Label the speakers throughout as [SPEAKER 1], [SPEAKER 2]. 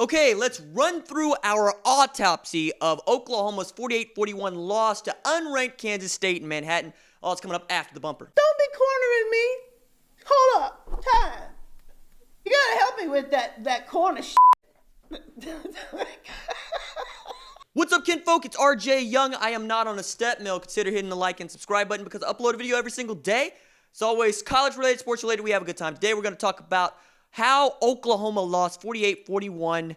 [SPEAKER 1] Okay, let's run through our autopsy of Oklahoma's 48-41 loss to unranked Kansas State in Manhattan. All it's coming up after the bumper.
[SPEAKER 2] Don't be cornering me. Hold up. Time. You gotta help me with that corner shit.
[SPEAKER 1] What's up, kinfolk? It's RJ Young. I am not on a step mill. Consider hitting the like and subscribe button because I upload a video every single day. It's always college-related, sports-related. We have a good time. Today, we're going to talk about how Oklahoma lost 48-41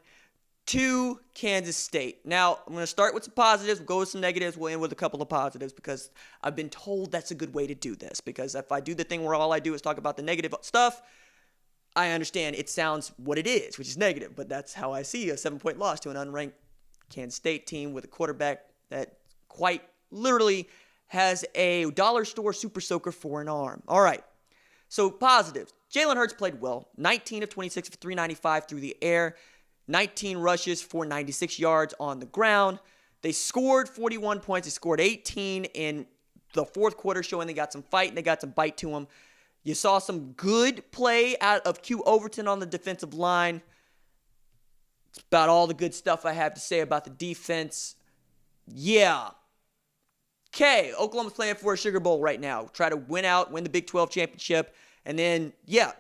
[SPEAKER 1] to Kansas State. Now, I'm going to start with some positives. We'll go with some negatives. We'll end with a couple of positives because I've been told that's a good way to do this. Because if I do the thing where all I do is talk about the negative stuff, I understand it sounds what it is, which is negative. But that's how I see a 7-point loss to an unranked Kansas State team with a quarterback that quite literally has a dollar store super soaker for an arm. All right. So positives. Jalen Hurts played well. 19 of 26 for 395 through the air. 19 rushes for 96 yards on the ground. They scored 41 points. They scored 18 in the fourth quarter, showing they got some fight and they got some bite to them. You saw some good play out of Q Overton on the defensive line. It's about all the good stuff I have to say about the defense. Yeah. Okay, Oklahoma's playing for a Sugar Bowl right now. Try to win the Big 12 championship. And then, yeah,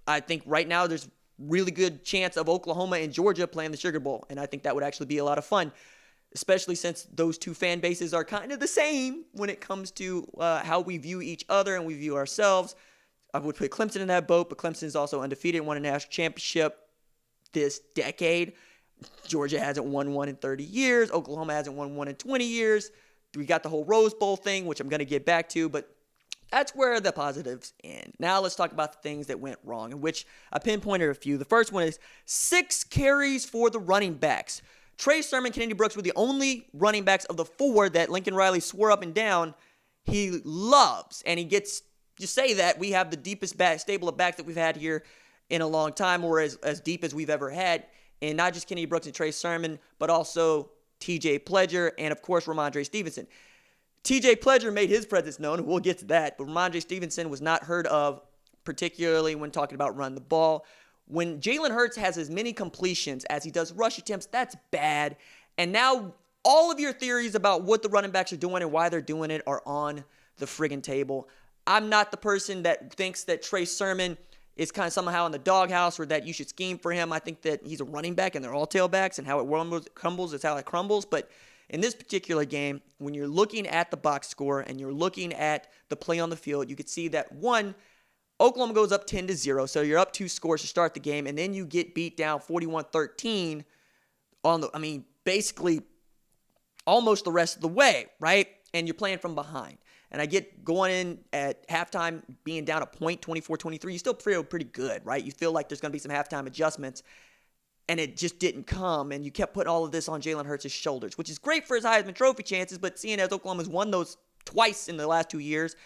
[SPEAKER 1] I think right now there's really good chance of Oklahoma and Georgia playing the Sugar Bowl. And I think that would actually be a lot of fun, especially since those two fan bases are kind of the same when it comes to how we view each other and we view ourselves. I would put Clemson in that boat, but Clemson is also undefeated, won a national championship this decade. Georgia hasn't won one in 30 years. Oklahoma hasn't won one in 20 years. We got the whole Rose Bowl thing, which I'm going to get back to, but that's where the positives end. Now let's talk about the things that went wrong, in which I pinpointed a few. The first one is 6 carries for the running backs. Trey Sermon, Kennedy Brooks were the only running backs of the 4 that Lincoln Riley swore up and down he loves. And he gets to say that we have the deepest stable of backs that we've had here in a long time, or as deep as we've ever had. And not just Kennedy Brooks and Trey Sermon, but also TJ Pledger and, of course, Ramondre Stevenson. TJ Pledger made his presence known. We'll get to that. But Ramondre Stevenson was not heard of, particularly when talking about run the ball. When Jalen Hurts has as many completions as he does rush attempts, that's bad. And now all of your theories about what the running backs are doing and why they're doing it are on the friggin' table. I'm not the person that thinks that Trey Sermon is kind of somehow in the doghouse or that you should scheme for him. I think that he's a running back and they're all tailbacks, and how it crumbles is how it crumbles. But in this particular game, when you're looking at the box score and you're looking at the play on the field, you could see that, one, Oklahoma goes up 10-0, so you're up 2 scores to start the game, and then you get beat down 41-13 basically almost the rest of the way, right? And you're playing from behind. And I get going in at halftime, being down a point, 24-23, you still feel pretty good, right? You feel like there's going to be some halftime adjustments, and it just didn't come. And you kept putting all of this on Jalen Hurts' shoulders, which is great for his Heisman Trophy chances, but seeing as Oklahoma's won those twice in the last 2 years,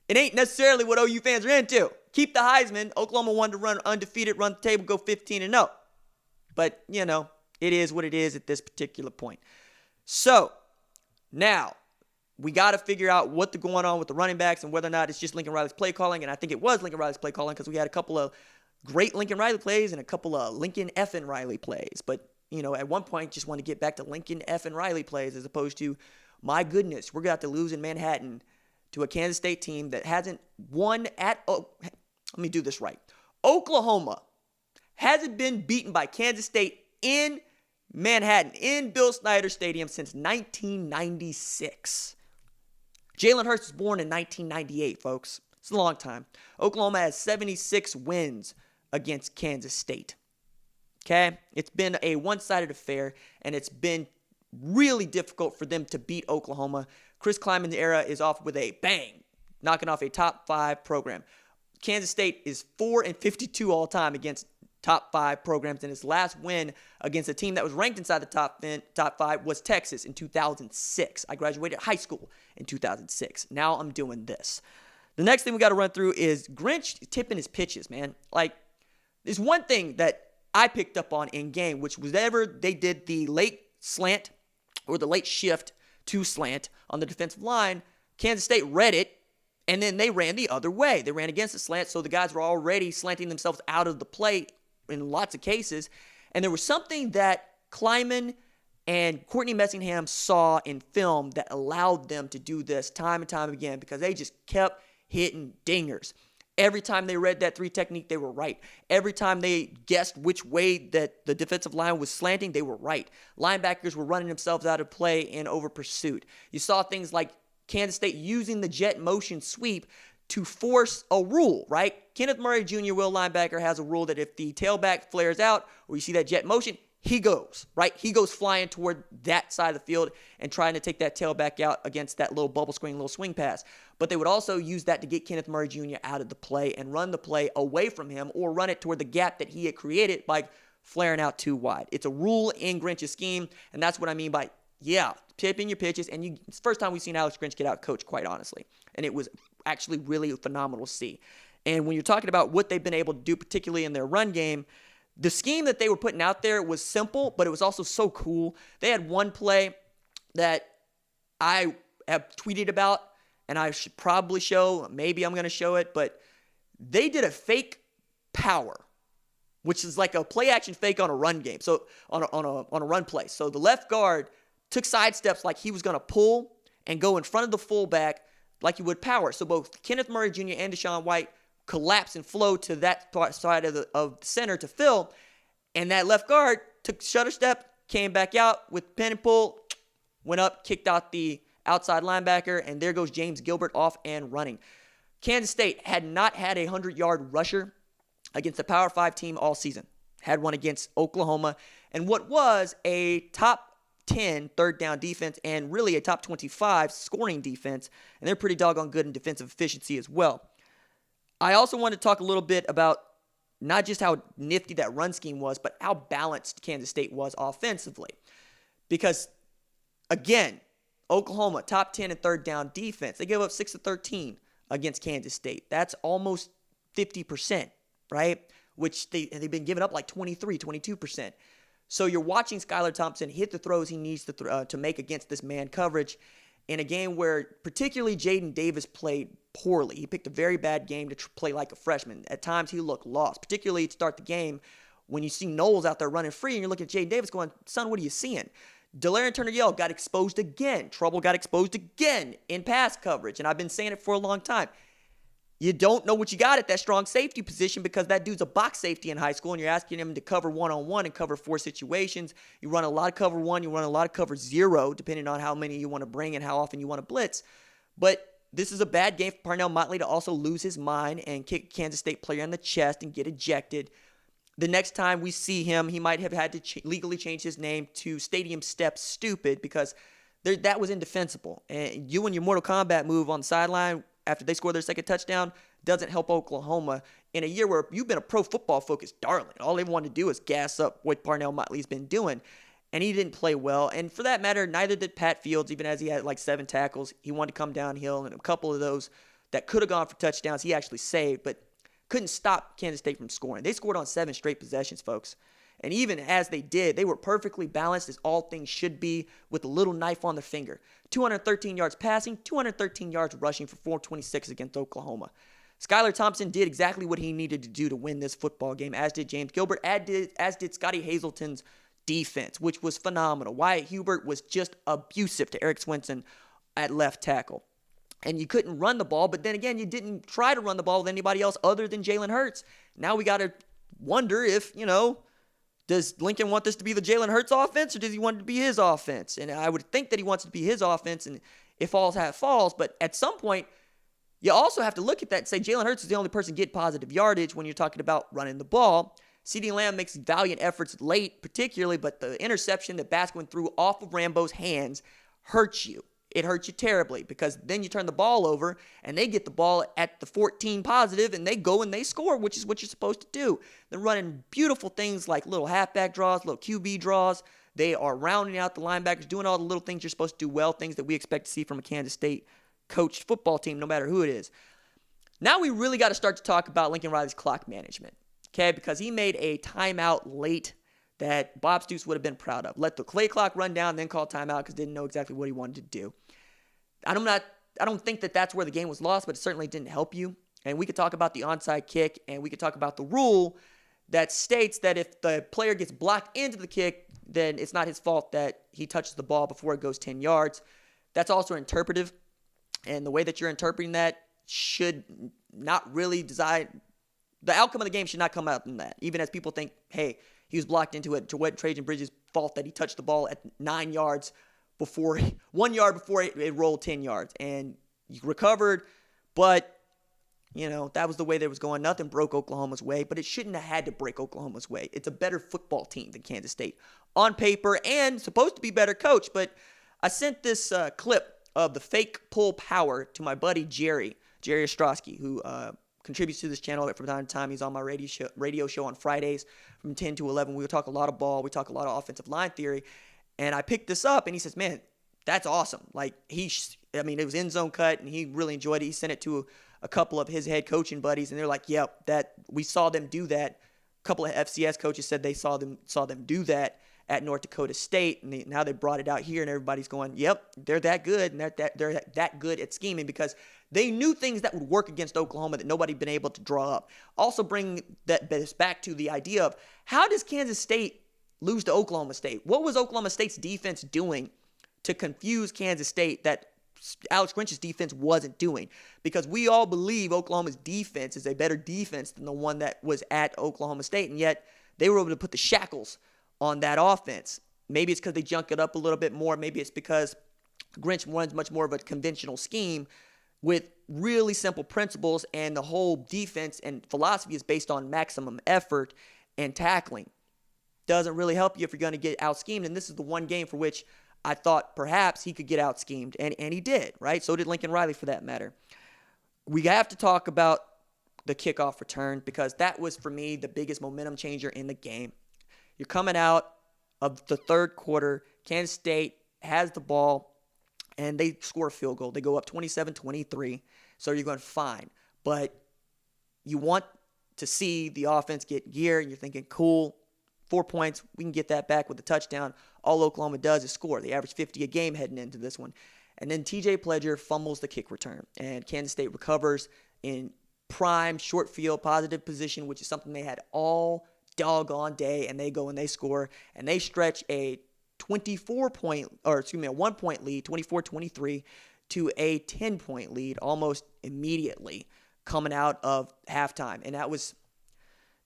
[SPEAKER 1] it ain't necessarily what OU fans are into. Keep the Heisman. Oklahoma wanted to run undefeated, run the table, go 15-0. But, it is what it is at this particular point. So, now, we got to figure out what's going on with the running backs and whether or not it's just Lincoln Riley's play calling. And I think it was Lincoln Riley's play calling because we had a couple of great Lincoln Riley plays and a couple of Lincoln effing Riley plays. But, at one point, just want to get back to Lincoln effing Riley plays as opposed to, my goodness, we're going to have to lose in Manhattan to a Kansas State team that hasn't won let me do this right. Oklahoma hasn't been beaten by Kansas State in Manhattan, in Bill Snyder Stadium since 1996. Jalen Hurts was born in 1998, folks. It's a long time. Oklahoma has 76 wins against Kansas State. Okay? It's been a one-sided affair, and it's been really difficult for them to beat Oklahoma. Chris Klieman's era is off with a bang, knocking off a top 5 program. Kansas State is 4-52 all time against top 5 programs, and his last win against a team that was ranked inside the top 5 was Texas in 2006. I graduated high school in 2006. Now I'm doing this. The next thing we got to run through is Grinch tipping his pitches, man. Like, there's one thing that I picked up on in game, which was whenever they did the late slant or the late shift to slant on the defensive line, Kansas State read it, and then they ran the other way. They ran against the slant, so the guys were already slanting themselves out of the play in lots of cases. And there was something that Kleiman and Courtney Messingham saw in film that allowed them to do this time and time again, because they just kept hitting dingers. Every time they read that 3 technique, they were right. Every time they guessed which way that the defensive line was slanting, they were right. Linebackers were running themselves out of play in over pursuit. You saw things like Kansas State using the jet motion sweep to force a rule, right? Kenneth Murray Jr., will linebacker, has a rule that if the tailback flares out or you see that jet motion, he goes, right? He goes flying toward that side of the field and trying to take that tailback out against that little bubble screen, little swing pass. But they would also use that to get Kenneth Murray Jr. out of the play and run the play away from him, or run it toward the gap that he had created by flaring out too wide. It's a rule in Grinch's scheme, and that's what I mean by, tipping your pitches. And it's the first time we've seen Alex Grinch get out coached, quite honestly. And it was actually really phenomenal to see. And when you're talking about what they've been able to do, particularly in their run game, the scheme that they were putting out there was simple, but it was also so cool. They had one play that I have tweeted about, and I should probably show. Maybe I'm going to show it, but they did a fake power, which is like a play action fake on a run game. So on a run play. So the left guard took side steps like he was going to pull and go in front of the fullback like he would power. So both Kenneth Murray Jr. and Deshaun White collapse and flow to that side of the center to fill, and that left guard took shutter step, came back out with pin and pull, went up, kicked out the outside linebacker, and there goes James Gilbert off and running. Kansas State had not had a 100-yard rusher against a Power 5 team all season. Had one against Oklahoma, and what was a top 10 third down defense and really a top 25 scoring defense, and they're pretty doggone good in defensive efficiency as well. I also want to talk a little bit about not just how nifty that run scheme was, but how balanced Kansas State was offensively. Because, again, Oklahoma, top 10 in third down defense. They gave up 6 of 13 against Kansas State. That's almost 50%, right? Which they've been giving up like 23, 22%. So you're watching Skylar Thompson hit the throws he needs to make against this man coverage in a game where particularly Jaden Davis played poorly. He picked a very bad game to play like a freshman. At times he looked lost, particularly to start the game when you see Knowles out there running free and you're looking at Jaden Davis going, son, what are you seeing? Delarian Turner-Yell got exposed again. Trouble got exposed again in pass coverage, and I've been saying it for a long time. You don't know what you got at that strong safety position because that dude's a box safety in high school, and you're asking him to cover one-on-one and cover 4 situations. You run a lot of cover 1, you run a lot of cover 0, depending on how many you want to bring and how often you want to blitz. But this is a bad game for Parnell Motley to also lose his mind and kick a Kansas State player in the chest and get ejected. The next time we see him, he might have had to legally change his name to Stadium Step Stupid because that was indefensible. And you and your Mortal Kombat move on the sideline after they score their second touchdown doesn't help Oklahoma in a year where you've been a pro football focused darling. All they want to do is gas up what Parnell Motley's been doing. And he didn't play well. And for that matter, neither did Pat Fields, even as he had like 7 tackles. He wanted to come downhill, and a couple of those that could have gone for touchdowns he actually saved, but couldn't stop Kansas State from scoring. They scored on 7 straight possessions, folks. And even as they did, they were perfectly balanced as all things should be with a little knife on their finger. 213 yards passing, 213 yards rushing for 426 against Oklahoma. Skylar Thompson did exactly what he needed to do to win this football game, as did James Gilbert, as did Scotty Hazelton's defense, which was phenomenal. Wyatt Hubert was just abusive to Eric Swinson at left tackle. And you couldn't run the ball, but then again, you didn't try to run the ball with anybody else other than Jalen Hurts. Now we got to wonder if, does Lincoln want this to be the Jalen Hurts offense, or does he want it to be his offense? And I would think that he wants it to be his offense, and if falls have falls. But at some point, you also have to look at that and say Jalen Hurts is the only person getting positive yardage when you're talking about running the ball. CeeDee Lamb makes valiant efforts late, particularly, but the interception that Baskin threw off of Rambo's hands hurts you. It hurts you terribly because then you turn the ball over and they get the ball at the 14 positive and they go and they score, which is what you're supposed to do. They're running beautiful things like little halfback draws, little QB draws. They are rounding out the linebackers, doing all the little things you're supposed to do well, things that we expect to see from a Kansas State coached football team, no matter who it is. Now we really got to start to talk about Lincoln Riley's clock management, okay? Because he made a timeout late that Bob Stoops would have been proud of. Let the play clock run down, then call timeout because didn't know exactly what he wanted to do. I don't think that that's where the game was lost, but it certainly didn't help you. And we could talk about the onside kick, and we could talk about the rule that states that if the player gets blocked into the kick, then it's not his fault that he touches the ball before it goes 10 yards. That's also interpretive, and the way that you're interpreting that should not really decide. The outcome of the game should not come out in that. Even as people think, hey, he was blocked into it. Trajan Bridges' fault that he touched the ball at 9 yards before, 1 yard before it rolled 10 yards. And he recovered, but that was the way that it was going. Nothing broke Oklahoma's way, but it shouldn't have had to break Oklahoma's way. It's a better football team than Kansas State on paper and supposed to be better coach. But I sent this clip of the fake pull power to my buddy Jerry Ostrowski, who contributes to this channel from time to time. He's on my radio show on Fridays from 10 to 11. We talk a lot of ball. We talk a lot of offensive line theory. And I picked this up, and he says, man, that's awesome. Like, it was end zone cut, and he really enjoyed it. He sent it to a couple of his head coaching buddies, and they're like, yep, that we saw them do that. A couple of FCS coaches said they saw them do that at North Dakota State, and now they brought it out here, and everybody's going, yep, they're that good, and they're that good at scheming because they knew things that would work against Oklahoma that nobody had been able to draw up. Also bring this back to the idea of how does Kansas State lose to Oklahoma State? What was Oklahoma State's defense doing to confuse Kansas State that Alex Grinch's defense wasn't doing? Because we all believe Oklahoma's defense is a better defense than the one that was at Oklahoma State, and yet they were able to put the shackles on that offense. Maybe it's because they junk it up a little bit more. Maybe it's because Grinch runs much more of a conventional scheme with really simple principles, and the whole defense and philosophy is based on maximum effort and tackling. Doesn't really help you if you're going to get out-schemed, and this is the one game for which I thought perhaps he could get out-schemed, and he did, right? So did Lincoln Riley for that matter. We have to talk about the kickoff return because that was, for me, the biggest momentum changer in the game. You're coming out of the third quarter. Kansas State has the ball, and they score a field goal. They go up 27-23, so you're going fine. But you want to see the offense get gear, and you're thinking, cool, 4 points, we can get that back with a touchdown. All Oklahoma does is score. They average 50 a game heading into this one. And then TJ Pledger fumbles the kick return, and Kansas State recovers in prime, short field, positive position, which is something they had all doggone day, and they go and they score, and they stretch a 1-point lead, 24-23, to a 10-point lead almost immediately coming out of halftime. And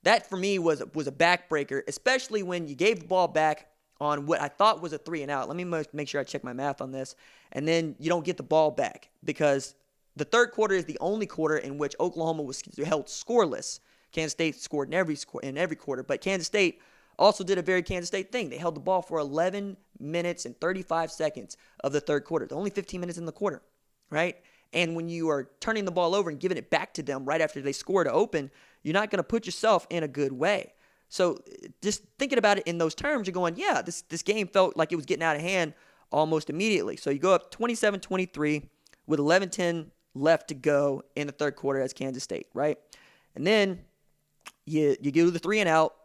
[SPEAKER 1] that for me was a backbreaker, especially when you gave the ball back on what I thought was a 3-and-out. Let me make sure I check my math on this. And then you don't get the ball back because the third quarter is the only quarter in which Oklahoma was held scoreless. Kansas State scored in every quarter, but Kansas State also did a very Kansas State thing. They held the ball for 11 minutes and 35 seconds of the third quarter. There's only 15 minutes in the quarter, right? And when you are turning the ball over and giving it back to them right after they score to open, you're not going to put yourself in a good way. So just thinking about it in those terms, you're going, yeah, this game felt like it was getting out of hand almost immediately. So you go up 27-23 with 11:10 left to go in the third quarter as Kansas State, right? And then you do the 3-and-out,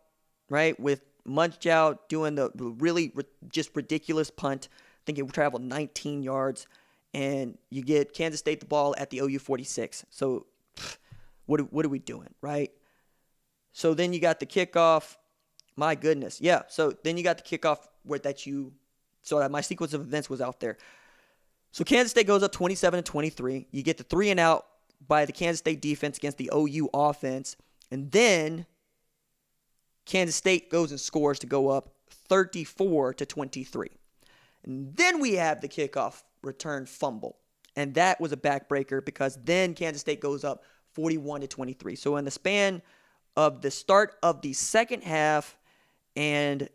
[SPEAKER 1] right, with Munchow doing the really just ridiculous punt. I think it traveled 19 yards, and you get Kansas State the ball at the OU 46. So what are we doing, right? So then you got the kickoff. My goodness. Yeah, so then you got the kickoff so my sequence of events was out there. So Kansas State goes up 27-23. You get the 3-and-out by the Kansas State defense against the OU offense. And then Kansas State goes and scores to go up 34-23. And then we have the kickoff return fumble. And that was a backbreaker because then Kansas State goes up 41-23. So in the span of the start of the second half and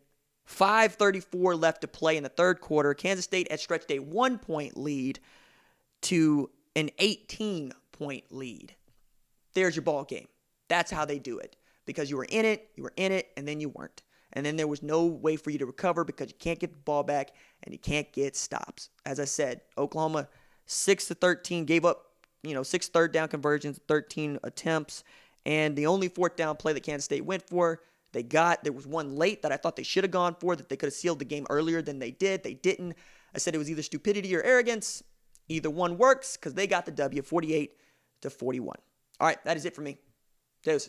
[SPEAKER 1] 5:34 left to play in the third quarter, Kansas State had stretched a 1-point lead to an 18-point lead. There's your ball game. That's how they do it. Because you were in it, and then you weren't. And then there was no way for you to recover because you can't get the ball back and you can't get stops. As I said, Oklahoma 6-13 gave up, 6 third down conversions, 13 attempts. And the only fourth down play that Kansas State went for, there was one late that I thought they should have gone for, that they could have sealed the game earlier than they did. They didn't. I said it was either stupidity or arrogance. Either one works because they got the W, 48-41. All right, that is it for me. Deuces.